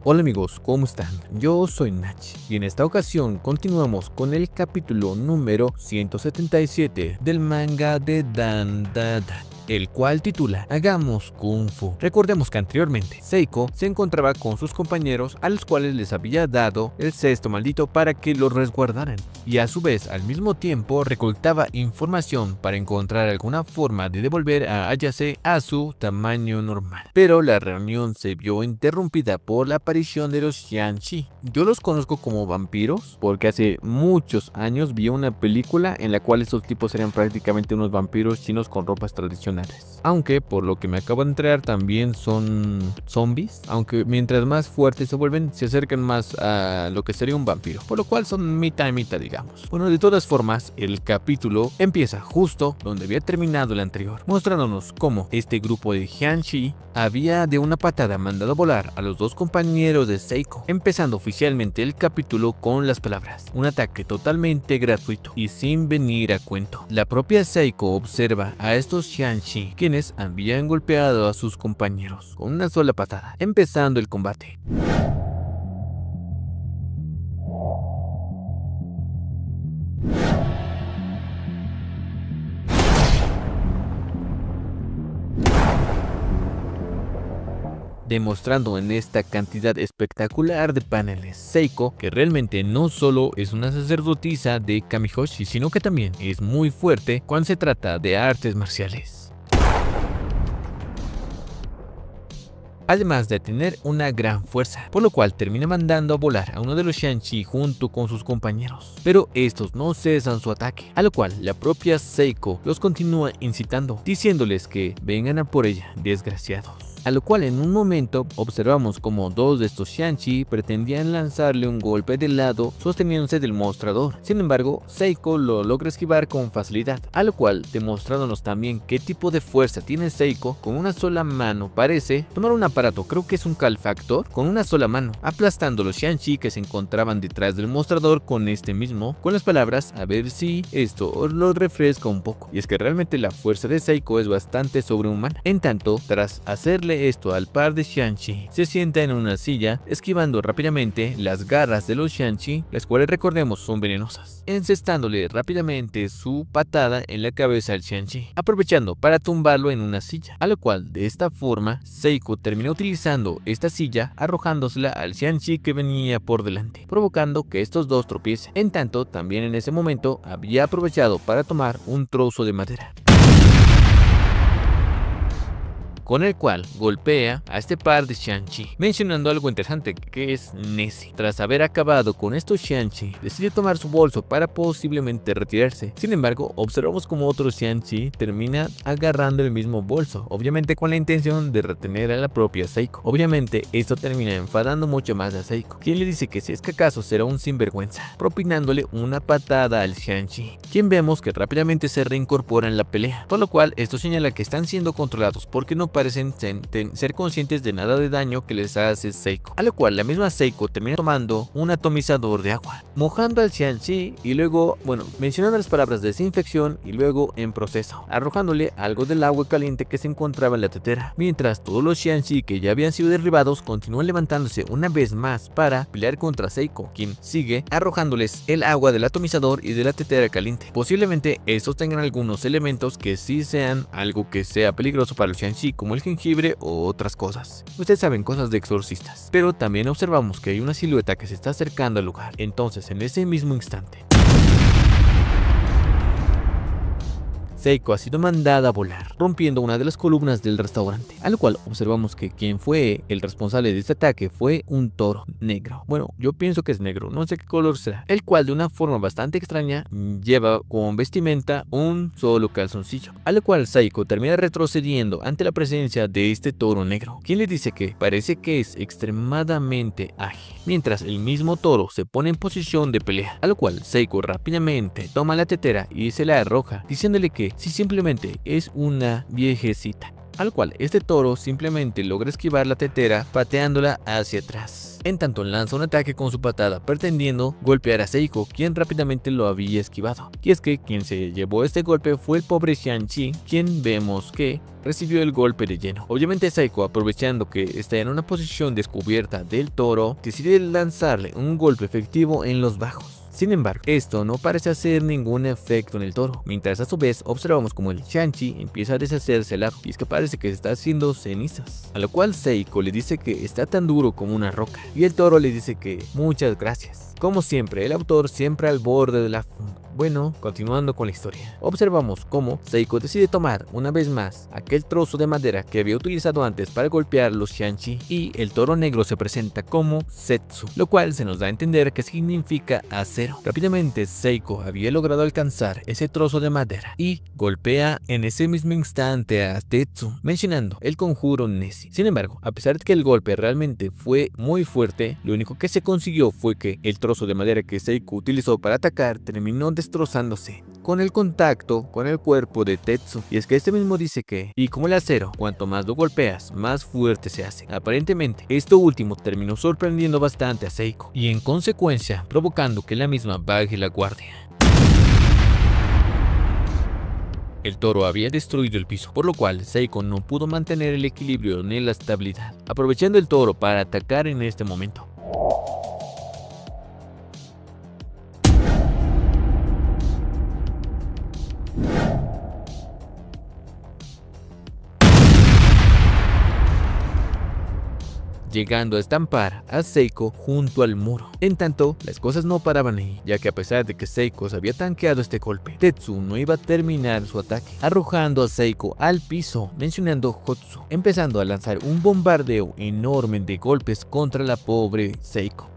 Hola amigos, ¿cómo están? Yo soy Nach y en esta ocasión continuamos con el capítulo número 177 del manga de Dan Da Dan, el cual titula Hagamos Kung Fu. Recordemos que anteriormente Seiko se encontraba con sus compañeros a los cuales les había dado el cesto maldito para que los resguardaran y a su vez al mismo tiempo recolectaba información para encontrar alguna forma de devolver a Ayase a su tamaño normal. Pero la reunión se vio interrumpida por la aparición de los Xianxi. Yo los conozco como vampiros porque hace muchos años vi una película en la cual esos tipos eran prácticamente unos vampiros chinos con ropas tradicionales. Aunque por lo que me acabo de enterar también son zombies, aunque mientras más fuertes se vuelven se acercan más a lo que sería un vampiro, por lo cual son mitad y mitad, digamos. Bueno, de todas formas el capítulo empieza justo donde había terminado el anterior, mostrándonos cómo este grupo de Xianxi había de una patada mandado volar a los dos compañeros de Seiko, empezando oficialmente el capítulo con las palabras: un ataque totalmente gratuito y sin venir a cuento. La propia Seiko observa a estos Xianxi, quienes habían golpeado a sus compañeros con una sola patada, empezando el combate. Demostrando en esta cantidad espectacular de paneles Seiko que realmente no solo es una sacerdotisa de Kamijoshi, sino que también es muy fuerte cuando se trata de artes marciales. Además de tener una gran fuerza, por lo cual termina mandando a volar a uno de los Xianxi junto con sus compañeros. Pero estos no cesan su ataque, a lo cual la propia Seiko los continúa incitando, diciéndoles que vengan a por ella, desgraciados. A lo cual en un momento observamos como dos de estos Xianxi pretendían lanzarle un golpe de lado sosteniéndose del mostrador. Sin embargo, Seiko lo logra esquivar con facilidad, a lo cual demostrándonos también qué tipo de fuerza tiene Seiko. Con una sola mano parece tomar un aparato, creo que es un calfactor, con una sola mano, aplastando los Xianxi que se encontraban detrás del mostrador con este mismo, con las palabras: a ver si esto os lo refresca un poco. Y es que realmente la fuerza de Seiko es bastante sobrehumana. En tanto, tras hacerle esto al par de Xianxi, se sienta en una silla, esquivando rápidamente las garras de los Xianxi, las cuales recordemos son venenosas, encestándole rápidamente su patada en la cabeza al Xianxi, aprovechando para tumbarlo en una silla, a lo cual de esta forma Seiko termina utilizando esta silla arrojándosela al Xianxi que venía por delante, provocando que estos dos tropiecen. En tanto, también en ese momento había aprovechado para tomar un trozo de madera, con el cual golpea a este par de Xianxi, mencionando algo interesante que es Nessie. Tras haber acabado con estos Xianxi, decide tomar su bolso para posiblemente retirarse. Sin embargo, observamos como otro Xianxi termina agarrando el mismo bolso, obviamente con la intención de retener a la propia Seiko. Obviamente esto termina enfadando mucho más a Seiko, quien le dice que si es que acaso será un sinvergüenza, propinándole una patada al Xianxi, quien vemos que rápidamente se reincorpora en la pelea, por lo cual esto señala que están siendo controlados porque no parecen ser conscientes de nada de daño que les hace Seiko, a lo cual la misma Seiko termina tomando un atomizador de agua, mojando al Xianxi y luego, mencionando las palabras desinfección y luego en proceso, arrojándole algo del agua caliente que se encontraba en la tetera, mientras todos los Xianxi que ya habían sido derribados continúan levantándose una vez más para pelear contra Seiko, quien sigue arrojándoles el agua del atomizador y de la tetera caliente. Posiblemente estos tengan algunos elementos que sí sean algo que sea peligroso para los Xianxi, como el jengibre o otras cosas. Ustedes saben, cosas de exorcistas. Pero también observamos que hay una silueta que se está acercando al lugar. Entonces, en ese mismo instante, Seiko ha sido mandada a volar, rompiendo una de las columnas del restaurante, a lo cual observamos que quien fue el responsable de este ataque fue un toro negro. Bueno, yo pienso que es negro, no sé qué color será, el cual de una forma bastante extraña lleva como vestimenta un solo calzoncillo, a lo cual Seiko termina retrocediendo ante la presencia de este toro negro, quien le dice que parece que es extremadamente ágil, mientras el mismo toro se pone en posición de pelea, a lo cual Seiko rápidamente toma la tetera y se la arroja, diciéndole que si simplemente es una viejecita. al cual este toro simplemente logra esquivar la tetera pateándola hacia atrás. En tanto lanza un ataque con su patada pretendiendo golpear a Seiko, quien rápidamente lo había esquivado. Y es que quien se llevó este golpe fue el pobre Xianqi, quien vemos que recibió el golpe de lleno. Obviamente Seiko, aprovechando que está en una posición descubierta del toro, decide lanzarle un golpe efectivo en los bajos. Sin embargo, esto no parece hacer ningún efecto en el toro, mientras a su vez observamos como el Xianqi empieza a deshacerse el arco, y es que parece que se está haciendo cenizas, a lo cual Seiko le dice que está tan duro como una roca, y el toro le dice que muchas gracias. Como siempre, el autor siempre al borde de la funda. Bueno, continuando con la historia, observamos cómo Seiko decide tomar una vez más aquel trozo de madera que había utilizado antes para golpear los Xianqi, y el toro negro se presenta como Setsu, lo cual se nos da a entender que significa acero. Rápidamente Seiko había logrado alcanzar ese trozo de madera y golpea en ese mismo instante a Tetsu, mencionando el conjuro Nessie. Sin embargo, a pesar de que el golpe realmente fue muy fuerte, lo único que se consiguió fue que el trozo de madera que Seiko utilizó para atacar terminó destrozándose con el contacto con el cuerpo de Tetsu. Y es que este mismo dice que, y como el acero, cuanto más lo golpeas, más fuerte se hace. Aparentemente, esto último terminó sorprendiendo bastante a Seiko, y en consecuencia provocando que la misma baje la guardia. El toro había destruido el piso, por lo cual Seiko no pudo mantener el equilibrio ni la estabilidad, aprovechando el toro para atacar en este momento. Llegando a estampar a Seiko junto al muro. En tanto, las cosas no paraban ahí, ya que a pesar de que Seiko se había tanqueado este golpe, Tetsu no iba a terminar su ataque, arrojando a Seiko al piso, mencionando Hotsu, empezando a lanzar un bombardeo enorme de golpes contra la pobre Seiko.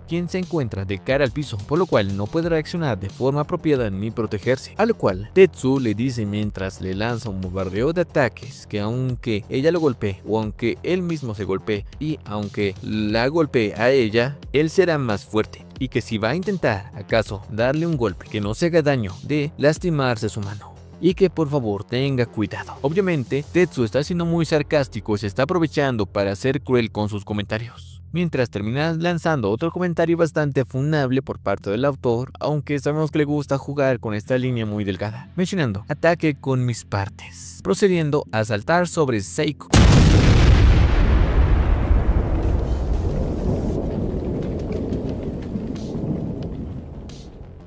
Quien se encuentra de cara al piso, por lo cual no puede reaccionar de forma apropiada ni protegerse, a lo cual Tetsu le dice mientras le lanza un bombardeo de ataques que aunque ella lo golpee o aunque él mismo se golpee y aunque la golpee a ella, él será más fuerte, y que si va a intentar acaso darle un golpe que no se haga daño de lastimarse su mano, y que por favor tenga cuidado. Obviamente Tetsu está siendo muy sarcástico y se está aprovechando para ser cruel con sus comentarios, mientras termina lanzando otro comentario bastante funable por parte del autor, aunque sabemos que le gusta jugar con esta línea muy delgada, mencionando ataque con mis partes, procediendo a saltar sobre Seiko.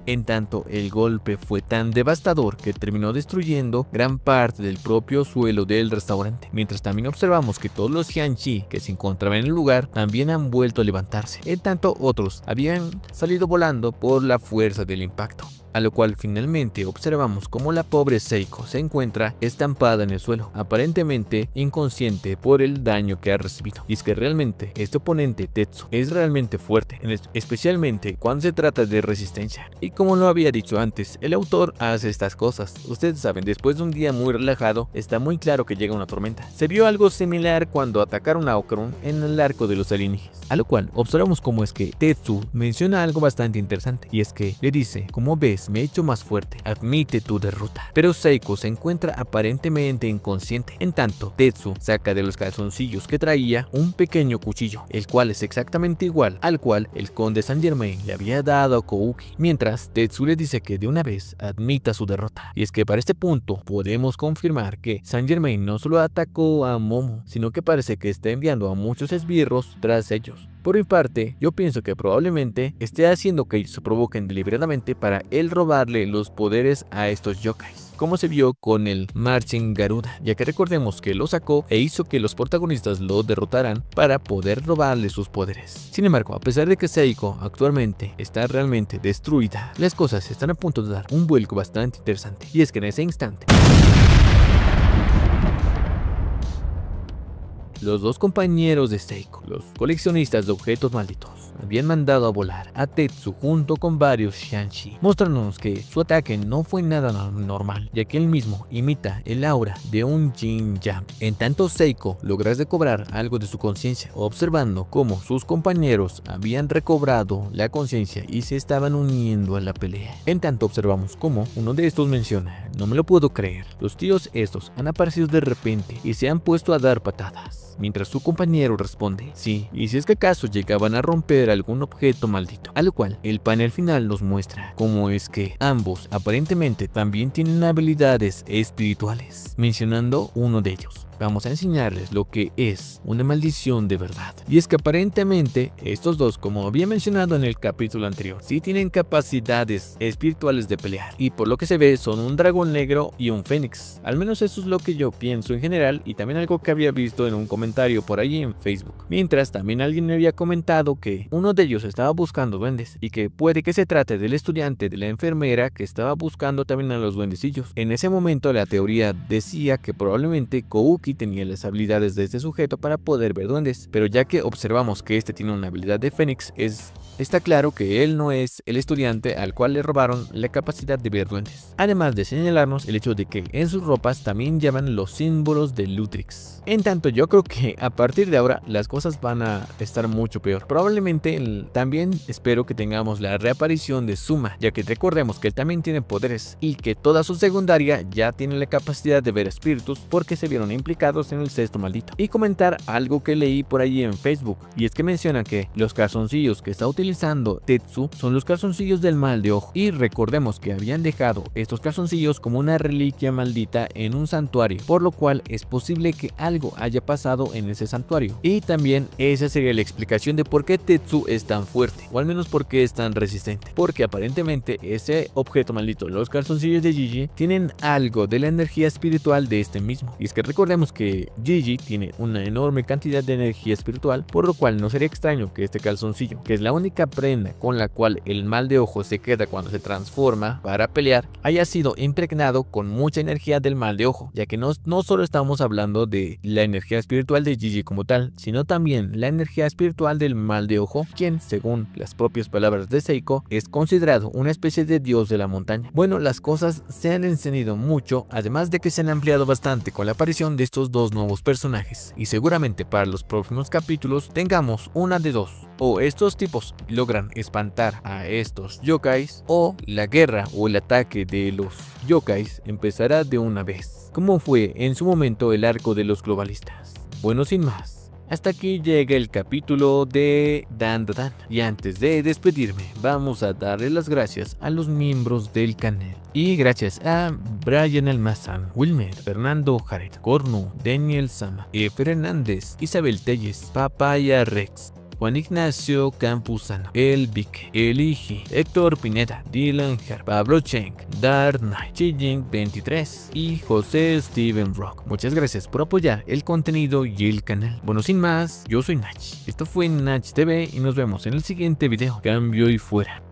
En tanto, el golpe fue tan devastador que terminó destruyendo gran parte del propio suelo del restaurante, mientras también observamos que todos los Xianqi que se encontraban en el lugar también han vuelto a levantarse, en tanto otros habían salido volando por la fuerza del impacto. A lo cual finalmente observamos cómo la pobre Seiko se encuentra estampada en el suelo, aparentemente inconsciente por el daño que ha recibido. Y es que realmente este oponente Tetsu es realmente fuerte, especialmente cuando se trata de resistencia. Y como lo había dicho antes, el autor hace estas cosas. Ustedes saben, después de un día muy relajado, está muy claro que llega una tormenta. Se vio algo similar cuando atacaron a Ocaron en el arco de los alienígenas. A lo cual observamos cómo es que Tetsu menciona algo bastante interesante, y es que le dice: como ves, me he hecho más fuerte, admite tu derrota. Pero Seiko se encuentra aparentemente inconsciente. En tanto, Tetsu saca de los calzoncillos que traía un pequeño cuchillo, el cual es exactamente igual al cual el conde Saint Germain le había dado a Kouki, mientras Tetsu le dice que de una vez admita su derrota. Y es que para este punto podemos confirmar que Saint Germain no solo atacó a Momo, sino que parece que está enviando a muchos esbirros tras ellos. Por mi parte, yo pienso que probablemente esté haciendo que ellos se provoquen deliberadamente para él robarle los poderes a estos yokais, como se vio con el Marching Garuda, ya que recordemos que lo sacó e hizo que los protagonistas lo derrotaran para poder robarle sus poderes. Sin embargo, a pesar de que Seiko actualmente está realmente destruida, las cosas están a punto de dar un vuelco bastante interesante, y es que en ese instante los dos compañeros de Seiko, los coleccionistas de objetos malditos, habían mandado a volar a Tetsu junto con varios Shanshi, mostrándonos que su ataque no fue nada normal, ya que él mismo imita el aura de un Jinja. En tanto, Seiko logra recobrar algo de su conciencia, observando cómo sus compañeros habían recobrado la conciencia y se estaban uniendo a la pelea. En tanto, observamos cómo uno de estos menciona: no me lo puedo creer, los tíos estos han aparecido de repente y se han puesto a dar patadas. Mientras su compañero responde: sí, y si es que acaso llegaban a romper algún objeto maldito. A lo cual el panel final nos muestra cómo es que ambos aparentemente también tienen habilidades espirituales, mencionando uno de ellos. Vamos a enseñarles lo que es una maldición de verdad. Y es que aparentemente estos dos, como había mencionado en el capítulo anterior, sí tienen capacidades espirituales de pelear. Y por lo que se ve son un dragón negro y un fénix. Al menos eso es lo que yo pienso en general, y también algo que había visto en un comentario por allí en Facebook. Mientras también alguien me había comentado que uno de ellos estaba buscando duendes y que puede que se trate del estudiante de la enfermera que estaba buscando también a los duendecillos. En ese momento la teoría decía que probablemente Kouki tenía las habilidades de este sujeto para poder ver duendes, pero ya que observamos que este tiene una habilidad de Fénix, está claro que él no es el estudiante al cual le robaron la capacidad de ver duendes. Además de señalarnos el hecho de que en sus ropas también llevan los símbolos de Lutrix. En tanto, yo creo que a partir de ahora las cosas van a estar mucho peor. Probablemente también espero que tengamos la reaparición de Suma, ya que recordemos que él también tiene poderes y que toda su secundaria ya tiene la capacidad de ver espíritus porque se vieron implicados en el sexto maldito. Y comentar algo que leí por allí en Facebook, y es que mencionan que los calzoncillos que está utilizando Tetsu son los calzoncillos del mal de ojo, y recordemos que habían dejado estos calzoncillos como una reliquia maldita en un santuario, por lo cual es posible que algo haya pasado en ese santuario. Y también esa sería la explicación de por qué Tetsu es tan fuerte, o al menos por qué es tan resistente, porque aparentemente ese objeto maldito, los calzoncillos de Gigi, tienen algo de la energía espiritual de este mismo. Y es que recordemos que Gigi tiene una enorme cantidad de energía espiritual, por lo cual no sería extraño que este calzoncillo, que es la única prenda con la cual el mal de ojo se queda cuando se transforma para pelear, haya sido impregnado con mucha energía del mal de ojo, ya que no solo estamos hablando de la energía espiritual de Gigi como tal, sino también la energía espiritual del mal de ojo, quien, según las propias palabras de Seiko, es considerado una especie de dios de la montaña. Bueno, las cosas se han encendido mucho, además de que se han ampliado bastante con la aparición de estos dos nuevos personajes, y seguramente para los próximos capítulos tengamos una de dos: o estos tipos logran espantar a estos yokais, o la guerra o el ataque de los yokais empezará de una vez, como fue en su momento el arco de los globalistas. Bueno, sin más, hasta aquí llega el capítulo de Dan. Y antes de despedirme, vamos a darle las gracias a los miembros del canal. Y gracias a Brian Almazán, Wilmer, Fernando Jared, Cornu, Daniel Sama, Efer Hernández, Isabel Telles, Papaya Rex, Juan Ignacio Campuzano, El Vic, Eligi, Héctor Pineda, Dylan Her, Pablo Cheng, Dark Knight, Chijing 23 y José Steven Rock. Muchas gracias por apoyar el contenido y el canal. Bueno, sin más, yo soy Nach. Esto fue Nach TV y nos vemos en el siguiente video. Cambio y fuera.